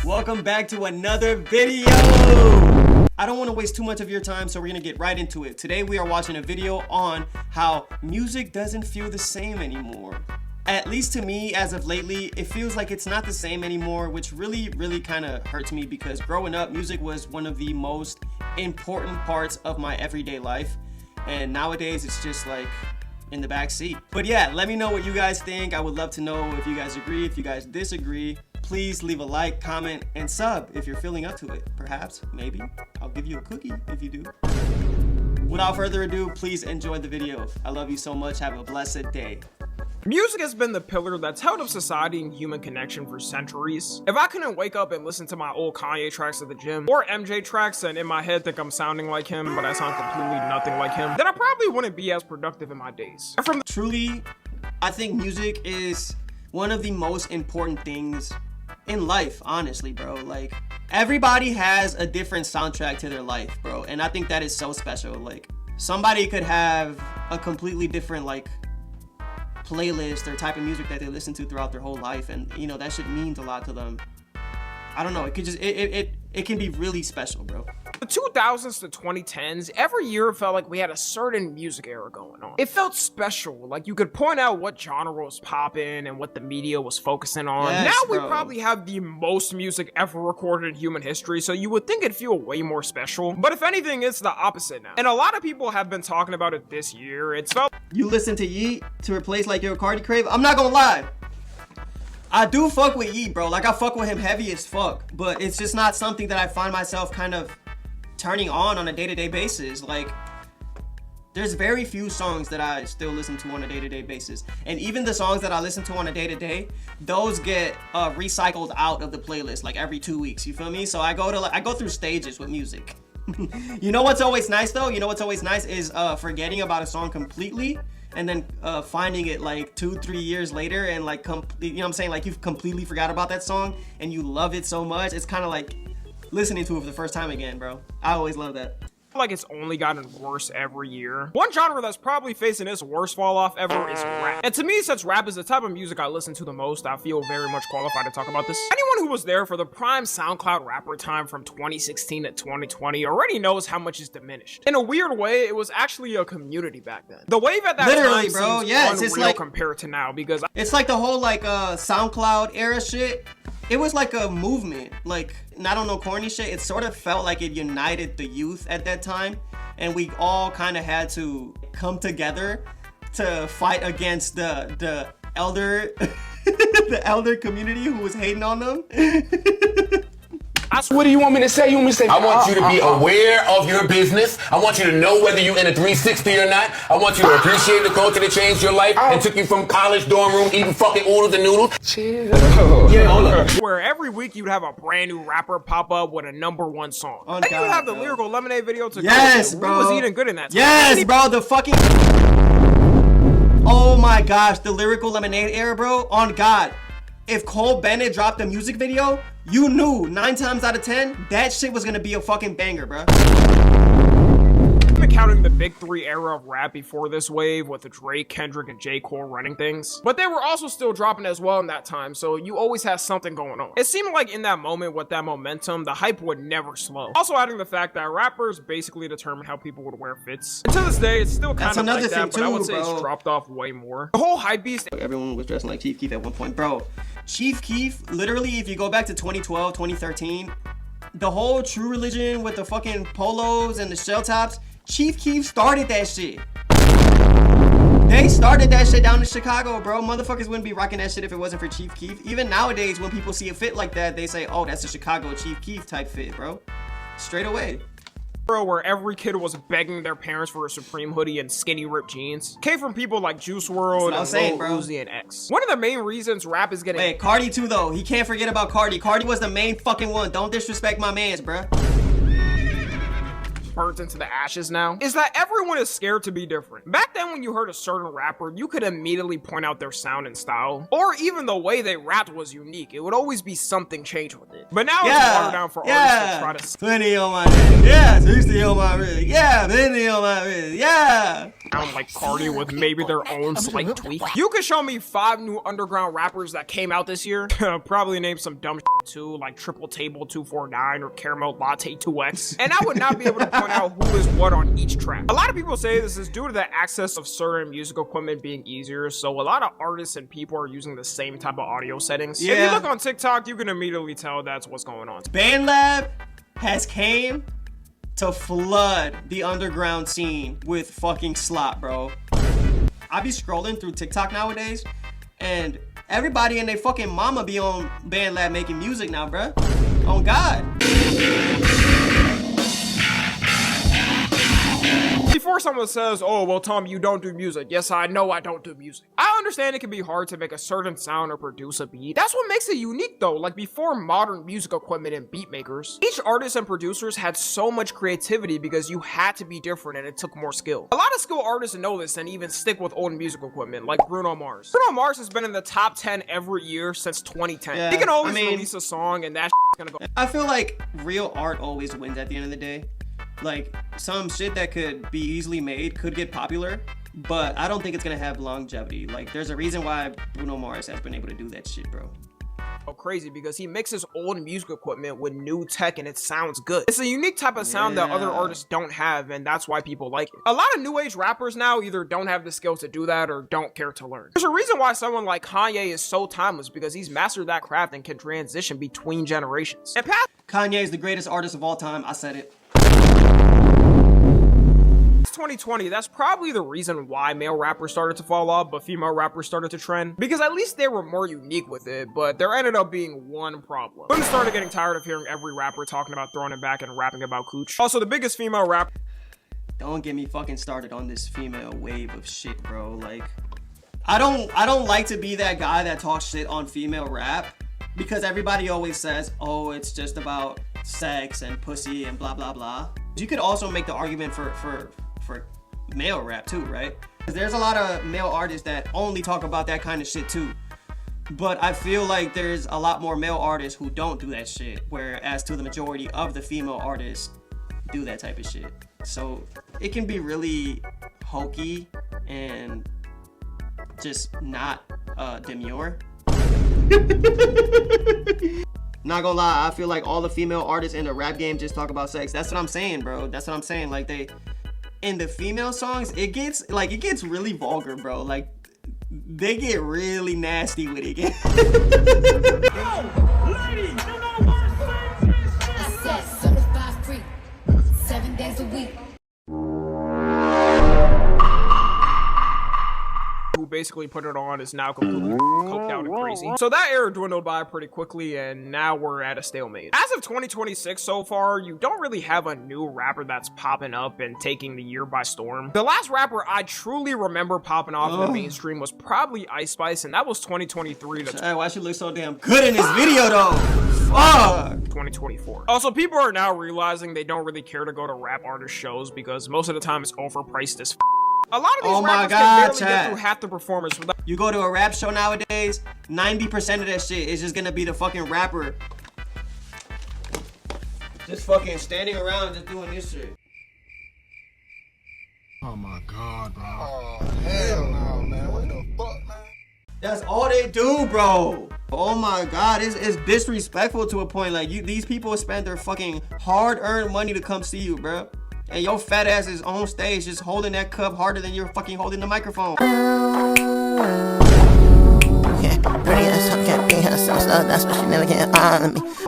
Welcome back to another video. I don't want to waste too much of your time, so we're gonna get right into it. Today we are watching a video on how music doesn't feel the same anymore. At least to me, as of lately, it feels like it's not the same anymore, which really kind of hurts me because growing up, music was one of the most important parts of my everyday life. And nowadays, it's just like in the back seat. But yeah, let me know what you guys think. I would love to know if you guys agree, if you guys disagree. Please leave a like, comment, and sub if you're feeling up to it. Perhaps, maybe, I'll give you a cookie if you do. Without further ado, please enjoy the video. I love you so much. Have a blessed day. Music has been the pillar that's held up society and human connection for centuries. If I couldn't wake up and listen to my old Kanye tracks at the gym, or MJ tracks and in my head think I'm sounding like him, but I sound completely nothing like him, then I probably wouldn't be as productive in my days. Truly, I think music is one of the most important things in life, honestly, bro. Like, everybody has a different soundtrack to their life, bro, and I think that is so special. Like, somebody could have a completely different, like, playlist or type of music that they listen to throughout their whole life, and you know that shit means a lot to them. I don't know, it could just it can be really special, bro. The 2000s to 2010s, every year felt like we had a certain music era going on. It felt special, like you could point out what genre was popping and what the media was focusing on. Yes, now we bro. probably have the most music ever recorded in human history, so you would think it'd feel way more special. But if anything, it's the opposite now. And a lot of people have been talking about it this year. It's felt You listen to Yeet to replace like your Cardi Crave. I'm not gonna lie, I do fuck with Yeet, bro. Like, I fuck with him heavy as fuck, but it's just not something that I find myself kind of turning on a day-to-day basis. Like, there's very few songs that I still listen to on a day-to-day basis, and even the songs that I listen to on a day-to-day, those get recycled out of the playlist like every 2 weeks. You feel me? So I go through stages with music. You know what's always nice though? You know what's always nice is forgetting about a song completely and then finding it like 2-3 years later and like you know what I'm saying, like you've completely forgot about that song and you love it so much. It's kind of like listening to it for the first time again, bro. I always love that. like it's only gotten worse every year. One genre that's probably facing its worst fall off ever is rap. And to me, since rap is the type of music I listen to the most, I feel very much qualified to talk about this. Anyone who was there for the prime SoundCloud rapper time from 2016 to 2020 already knows how much is diminished. In a weird way, it was actually a community back then. The wave at that Literally, time bro. seems Yes, unreal it's like compared to now because it's like the whole like SoundCloud era shit. It was like a movement, like, and I don't know, corny shit. It sort of felt like it united the youth at that time, and we all kind of had to come together to fight against the elder the elder community who was hating on them. What do you want me to say? You want me to say? I want you to be aware of your business. I want you to know whether you're in a 360 or not. I want you to appreciate the culture that changed your life and took you from college dorm room eating fucking oodles and noodles. Chill. Yeah, hold up. where every week you'd have a brand new rapper pop up with a #1 song. Oh, and you God, have the bro. Lyrical Lemonade video to Yes, go to. bro. Who was even good in that time? Yes, bro, the fucking... Oh my gosh, the Lyrical Lemonade era, bro. On God. If Cole Bennett dropped a music video, you knew 9 times out of 10, that shit was gonna be a fucking banger, bro. Even counting the big 3 era of rap before this wave with the Drake, Kendrick, and J. Cole running things. But they were also still dropping as well in that time, so you always had something going on. It seemed like in that moment with that momentum, the hype would never slow. Also adding the fact that rappers basically determined how people would wear fits. And to this day, it's still kind That's of another like that, thing but I would too, say bro. it's dropped off way more. The whole hype beast. Everyone was dressing like Chief Keef at one point, bro. Chief Keef, literally, if you go back to 2012, 2013, the whole True Religion with the fucking polos and the shell tops, Chief Keef started that shit. They started that shit down in Chicago, bro. Motherfuckers wouldn't be rocking that shit if it wasn't for Chief Keef. Even nowadays, when people see a fit like that, they say, oh, that's a Chicago Chief Keef type fit, bro. Straight away. Where every kid was begging their parents for a Supreme hoodie and skinny ripped jeans came from people like Juice WRLD That's what I was and saying, Lil bro. Uzi and X. One of the main reasons rap is getting Wait, Cardi too, though. He can't forget about Cardi. Cardi was the main fucking one. Don't disrespect my mans, bruh. burnt into the ashes now is that everyone is scared to be different. Back then when you heard a certain rapper, you could immediately point out their sound and style, or even the way they rapped was unique. It would always be something changed with it. But now it's watered down for artists to try to 20 on my head. Yeah, 60 on my wrist. Yeah, 50 on my wrist. Yeah. sound like Cardi with maybe their own slight tweak. You could show me 5 new underground rappers that came out this year. Probably name some dumb shit too, like Triple Table 249 or Caramel Latte 2X. And I would not be able to point out who is what on each track. A lot of people say this is due to the access of certain music equipment being easier, so a lot of artists and people are using the same type of audio settings. If you look on TikTok, you can immediately tell that's what's going on. BandLab has came to flood the underground scene with fucking slop, bro. I be scrolling through TikTok nowadays, and everybody and they fucking mama be on BandLab making music now, bro. Oh God. Before someone says, oh, well, Tom, you don't do music. Yes, I know I don't do music. I understand it can be hard to make a certain sound or produce a beat. That's what makes it unique though. Like before modern music equipment and beat makers, each artist and producers had so much creativity because you had to be different and it took more skill. A lot of skilled artists know this and even stick with old music equipment, like Bruno Mars. Bruno Mars has been in the top 10 every year since 2010. Yeah, he can always release a song and that gonna go. I feel like real art always wins at the end of the day. Like, some shit that could be easily made could get popular, but I don't think it's gonna have longevity. Like, there's a reason why Bruno Mars has been able to do that shit, bro. Crazy because he mixes old music equipment with new tech and it sounds good. It's a unique type of sound that other artists don't have, and that's why people like it. A lot of new age rappers now either don't have the skills to do that or don't care to learn. There's a reason why someone like Kanye is so timeless, because he's mastered that craft and can transition between generations. And Kanye is the greatest artist of all time. I said it. 2020, that's probably the reason why male rappers started to fall off, but female rappers started to trend. Because at least they were more unique with it, but there ended up being one problem. Women started getting tired of hearing every rapper talking about throwing it back and rapping about cooch. Also, the biggest female rapper. Don't get me fucking started on this female wave of shit, bro. Like, I don't like to be that guy that talks shit on female rap, because everybody always says, oh, it's just about sex and pussy and blah blah blah. You could also make the argument for male rap too, right? There's a lot of male artists that only talk about that kind of shit too. But I feel like there's a lot more male artists who don't do that shit, whereas to the majority of the female artists do that type of shit. So it can be really hokey and just not demure. Not gonna lie, I feel like all the female artists in the rap game just talk about sex. That's what I'm saying, bro. That's what I'm saying. Like, in the female songs, it gets really vulgar, bro. Like, they get really nasty with it. Certified free, 7 days a week. who basically put it on is now completely coked out and crazy. So that era dwindled by pretty quickly, and now we're at a stalemate. As of 2026 so far, you don't really have a new rapper that's popping up and taking the year by storm. The last rapper I truly remember popping off in the mainstream was probably Ice Spice, and that was 2023 to Hey, why she look so damn good in this video though? Fuck. 2024. Also, people are now realizing they don't really care to go to rap artist shows because most of the time it's overpriced as A lot of these rappers can barely get through half the performance without— You go to a rap show nowadays, 90% of that shit is just gonna be the fucking rapper just fucking standing around just doing this shit. Oh my god, bro. Oh, hell no, man. What the fuck, man? That's all they do, bro. Oh my god, it's disrespectful to a point. Like, these people spend their fucking hard-earned money to come see you, bro. And your fat ass is on stage just holding that cup harder than you're fucking holding the microphone.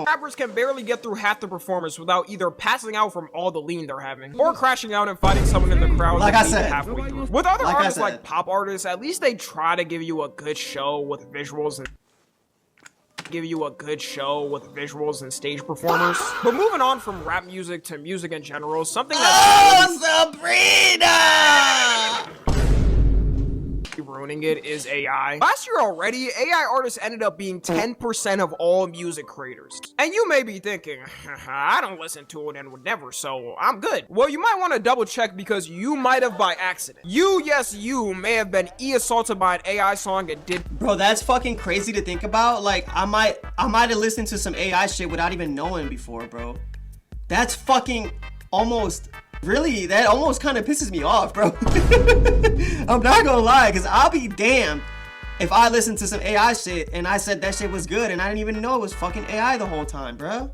Rappers can barely get through half the performance without either passing out from all the lean they're having, or crashing out and fighting someone in the crowd Like I said. halfway through. With other artists said. like pop artists, at least they try to give you a good show with visuals and stage performers. But moving on from rap music to music in general, something that's ruining it is AI. Last year already, AI artists ended up being 10% of all music creators. And you may be thinking, I don't listen to it and would never, so I'm good. Well, you might want to double check because you might have by accident. Yes, you may have been assaulted by an AI song and did— Bro, that's fucking crazy to think about. Like, I might have listened to some AI shit without even knowing before, bro. That's fucking almost Really, that almost kind of pisses me off, bro. I'm not gonna lie, because I'll be damned if I listened to some AI shit and I said that shit was good and I didn't even know it was fucking AI the whole time, bro.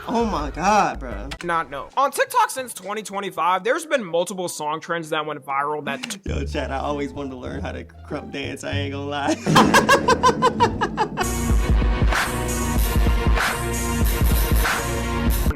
Oh my god, bro. Not know. On TikTok since 2025, there's been multiple song trends that went viral that Yo, chat, I always wanted to learn how to crump dance, I ain't gonna lie.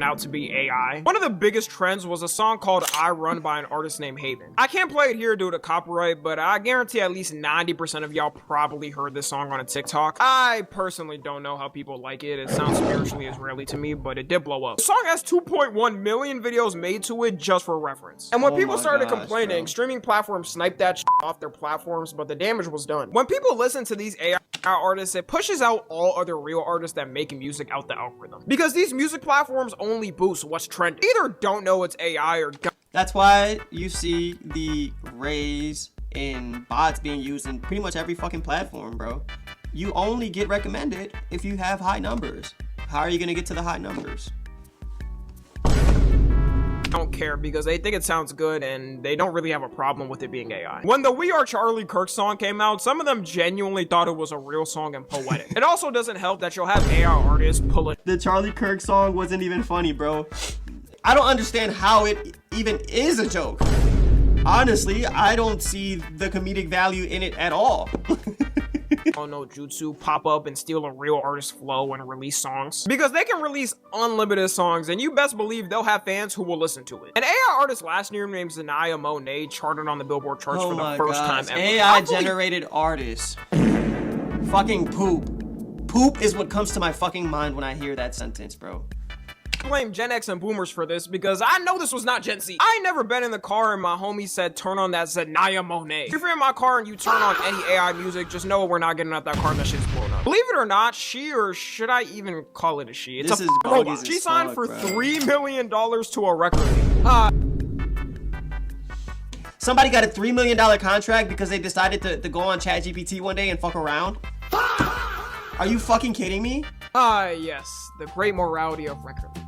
out to be AI. One of the biggest trends was a song called I Run by an artist named Haven. I can't play it here due to copyright, but I guarantee at least 90% of y'all probably heard this song on a TikTok. I personally don't know how people like it. It sounds spiritually Israeli to me, but it did blow up. The song has 2.1 million videos made to it just for reference. And when people started complaining, streaming platforms sniped that shit off their platforms, but the damage was done. When people listen to these AI artists, it pushes out all other real artists that make music out the algorithm. Because these music platforms only boost what's trending. Either don't know it's AI or That's why you see the raise in bots being used in pretty much every fucking platform, bro. You only get recommended if you have high numbers. How are you gonna get to the high numbers? don't care because they think it sounds good and they don't really have a problem with it being AI. When the We Are Charlie Kirk song came out, some of them genuinely thought it was a real song and poetic. It also doesn't help that you'll have AI artists pull it. The Charlie Kirk song wasn't even funny, bro. I don't understand how it even is a joke. Honestly, I don't see the comedic value in it at all. Oh no, Jutsu pop up and steal a real artist's flow and release songs. Because they can release unlimited songs and you best believe they'll have fans who will listen to it. An AI artist last year named Zanaya Monet charted on the Billboard charts for the first time ever. AI generated artists. Fucking poop. Poop is what comes to my fucking mind when I hear that sentence, bro. Blame Gen X and boomers for this because I know this was not Gen Z. I ain't never been in the car and my homie said turn on that Zanaya Monet. If you're in my car and you turn on any AI music, just know we're not getting out that car and that shit's blown up. Believe it or not, she, or should I even call it a she? It's a robot. She signed for $3 million to a record label. Somebody got a $3 million contract because they decided to go on ChatGPT one day and fuck around? Are you fucking kidding me? Yes, the great morality of record labels.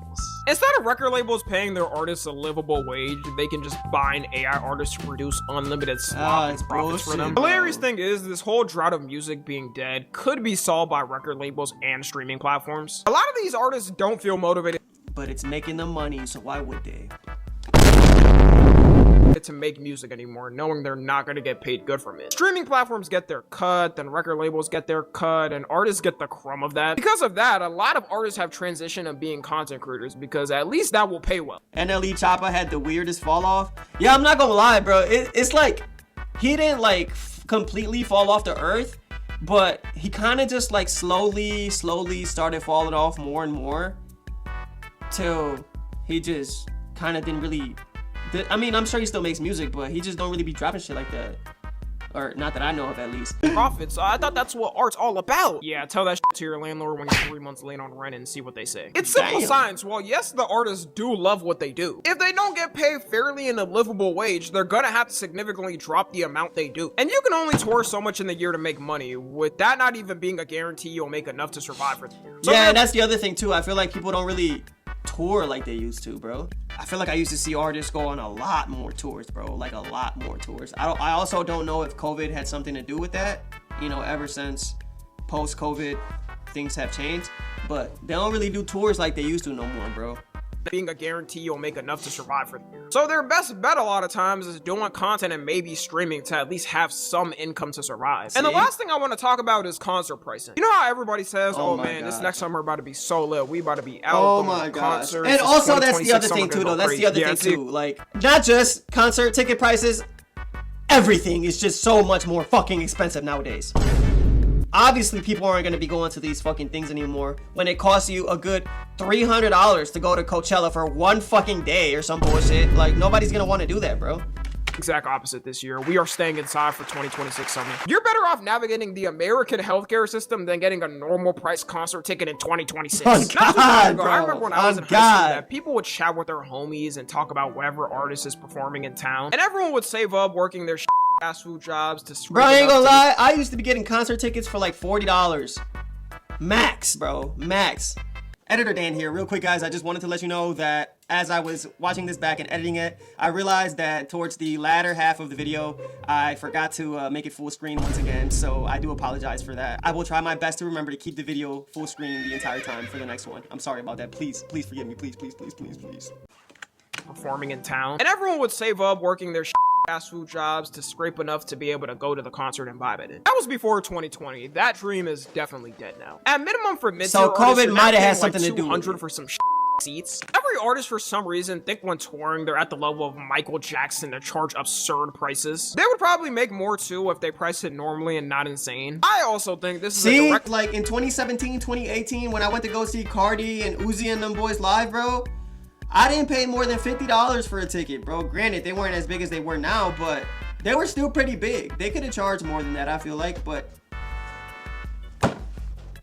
Instead of record labels paying their artists a livable wage, they can just bind AI artists to produce unlimited profits for them. The hilarious thing is, this whole drought of music being dead could be solved by record labels and streaming platforms. A lot of these artists don't feel motivated, but it's making them money, so why would they? To make music anymore, knowing they're not going to get paid good from it. Streaming platforms get their cut, then record labels get their cut, and artists get the crumb of that. Because of that, a lot of artists have transitioned to being content creators because at least that will pay well. NLE Choppa had the weirdest fall off. Yeah, I'm not gonna lie, bro. It's like he didn't like completely fall off the earth, but he kind of just like slowly started falling off more and more till he just kind of didn't really. I mean, I'm sure he still makes music, but he just don't really be dropping shit like that. Or not that I know of, at least. Profits. I thought that's what art's all about. Yeah, tell that shit to your landlord when you're 3 months late on rent and see what they say. It's simple science. Well, yes, the artists do love what they do. If they don't get paid fairly in a livable wage, they're gonna have to significantly drop the amount they do. And you can only tour so much in the year to make money, with that not even being a guarantee you'll make enough to survive for the year. So yeah, and that's the other thing too. I feel like people don't really tour like they used to, bro. I feel like I used to see artists go on a lot more tours, bro. Like a lot more tours. I also don't know if COVID had something to do with that. You know, ever since post-COVID, things have changed. But they don't really do tours like they used to no more, bro. Being a guarantee you'll make enough to survive for the year. So their best bet a lot of times is doing content and maybe streaming to at least have some income to survive. And the last thing I want to talk about is concert pricing. You know how everybody says, oh man, this next summer about to be so lit. We about to be out going to concerts. And also that's the other thing too, though. That's the other thing too. Like, not just concert ticket prices, everything is just so much more fucking expensive nowadays. Obviously, people aren't going to be going to these fucking things anymore when it costs you a good $300 to go to Coachella for one fucking day or some bullshit. Like, nobody's going to want to do that, bro. Exact opposite this year. We are staying inside for 2026 summer. You're better off navigating the American healthcare system than getting a normal price concert ticket in 2026. Oh, God, bro. I remember when I was in high school that people would chat with their homies and talk about whatever artist is performing in town. And everyone would save up working their fast food jobs to bro, I ain't gonna lie. I used to be getting concert tickets for like $40. Max, bro. Max. Editor Dan here. Real quick, guys, I just wanted to let you know that as I was watching this back and editing it, I realized that towards the latter half of the video, I forgot to make it full screen once again, so I do apologize for that. I will try my best to remember to keep the video full screen the entire time for the next one. I'm sorry about that. Please forgive me. Please. Performing in town, and everyone would save up working their fast food jobs to scrape enough to be able to go to the concert and vibe at it. That was before 2020. That dream is definitely dead now. At minimum for mid-tier So COVID might have had something to do with $200 it. for some seats. Every artist for some reason think when touring they're at the level of Michael Jackson to charge absurd prices. They would probably make more too if they priced it normally and not insane. I also think this is a See, direct like in 2017, 2018, when I went to go see Cardi and Uzi and them boys live, bro, I didn't pay more than $50 for a ticket, bro. Granted, they weren't as big as they were now, but they were still pretty big. They could have charged more than that, I feel like, but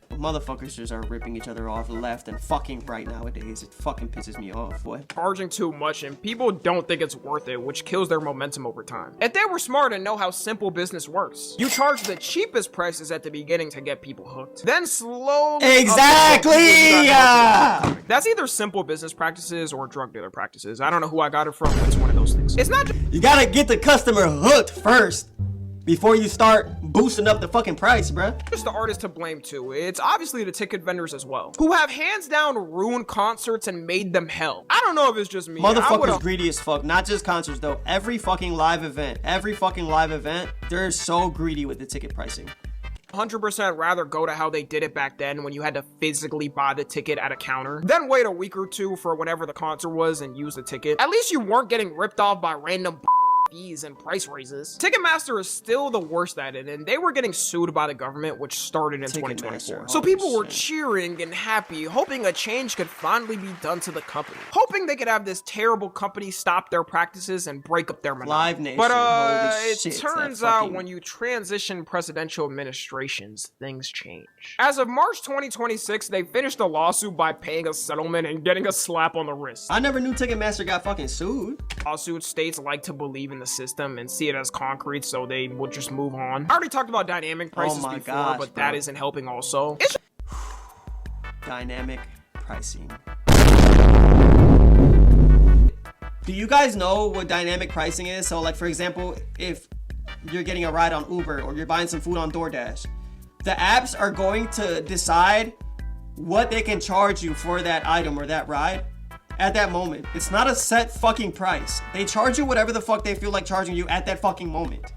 motherfuckers just are ripping each other off left and fucking right nowadays. It fucking pisses me off, boy. charging too much and people don't think it's worth it, which kills their momentum over time. If they were smart and know how simple business works, you charge the cheapest prices at the beginning to get people hooked, then slowly Exactly! Yeah! That's either simple business practices or drug dealer practices. I don't know who I got it from, but it's one of those things. It's not You gotta get the customer hooked first before you start boosting up the fucking price, bruh. just the artist to blame too. It's obviously the ticket vendors as well, who have hands down ruined concerts and made them hell. I don't know if it's just me. Motherfuckers greedy as fuck. Not just concerts though. Every fucking live event, they're so greedy with the ticket pricing. 100% rather go to how they did it back then when you had to physically buy the ticket at a counter, then wait a week or two for whatever the concert was and use the ticket. At least you weren't getting ripped off by random fees and price raises. Ticketmaster is still the worst at it, and they were getting sued by the government, which started in 2024. So people were cheering and happy, hoping a change could finally be done to the company, hoping they could have this terrible company stop their practices and break up their monopoly. Live Nation. But holy it shit, turns that out fucking- when you transition presidential administrations, things change. As of March 2026, they finished the lawsuit by paying a settlement and getting a slap on the wrist. I never knew Ticketmaster got fucking sued. Lawsuit states like to believe in the system and see it as concrete, so they would just move on. I already talked about dynamic prices my before, gosh, but bro. that isn't helping also. It's Dynamic pricing. Do you guys know what dynamic pricing is? So like for example, if you're getting a ride on Uber or you're buying some food on DoorDash, the apps are going to decide what they can charge you for that item or that ride at that moment. It's not a set fucking price. They charge you whatever the fuck they feel like charging you at that fucking moment.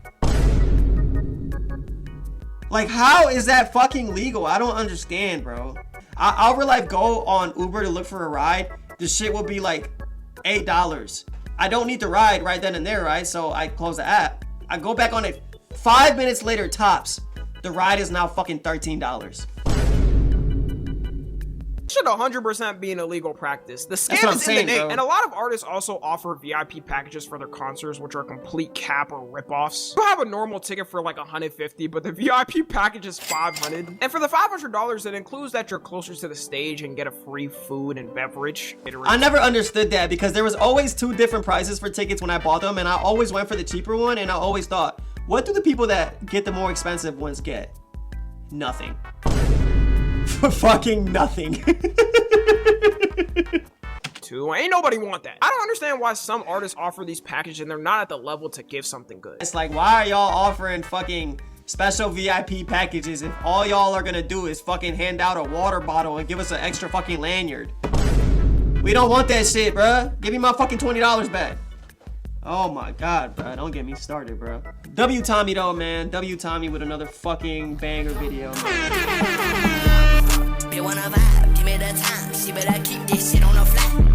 Like, how is that fucking legal? I don't understand, bro. I'll like go on Uber to look for a ride. The shit will be like $8. I don't need the ride right then and there, right? So I close the app. I go back on it 5 minutes later, tops. The ride is now fucking $13. should 100% be an illegal practice. The That's what scam I'm is saying, in the name, bro. and a lot of artists also offer VIP packages for their concerts, which are complete cap or ripoffs. You have a normal ticket for like $150, but the VIP package is $500. And for the $500, it includes that you're closer to the stage and get a free food and beverage. I never understood that because there was always two different prices for tickets when I bought them, and I always went for the cheaper one, and I always thought, what do the people that get the more expensive ones get? Nothing. Fucking nothing. Ain't nobody want that. I don't understand why some artists offer these packages and they're not at the level to give something good. It's like, why are y'all offering fucking special VIP packages if all y'all are gonna do is fucking hand out a water bottle and give us an extra fucking lanyard? We don't want that shit, bruh. Give me my fucking $20 back. Oh my god, bruh. Don't get me started, bruh. W Tommy though, man. W Tommy with another fucking banger video, man. They wanna vibe, give me the time. She better keep this shit on the fly.